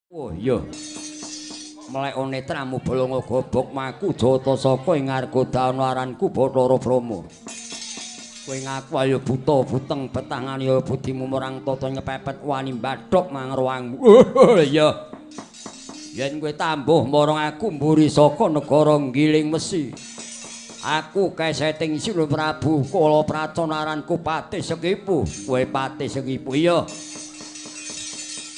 Oh iya. Melek netramu bolonga gobok maku jata saka ing argodaana aranku Bathara Brama. Kowe ngaku ayo buta buteng betangan ya budimu marang tata nyepepet wani mbadhok mangruangmu. Oh iya. Yen kowe tambuh marang aku mburi saka negara Giling Mesi. Aku keseting Sira Prabu kala pracana aranku Patih Sekipu. Kowe Patih Sekipu iya.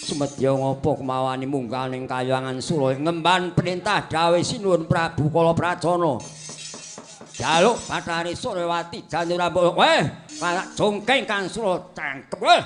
Sumedya ngapa kemawani munggah ning Kahyangan Sura ngemban perintah dawuh Sinuwun Prabu kala pracana. Jaluk Bathari Suryawati Janurambala. Weh, karak jongkeng Kang Sura cangkep. Weh.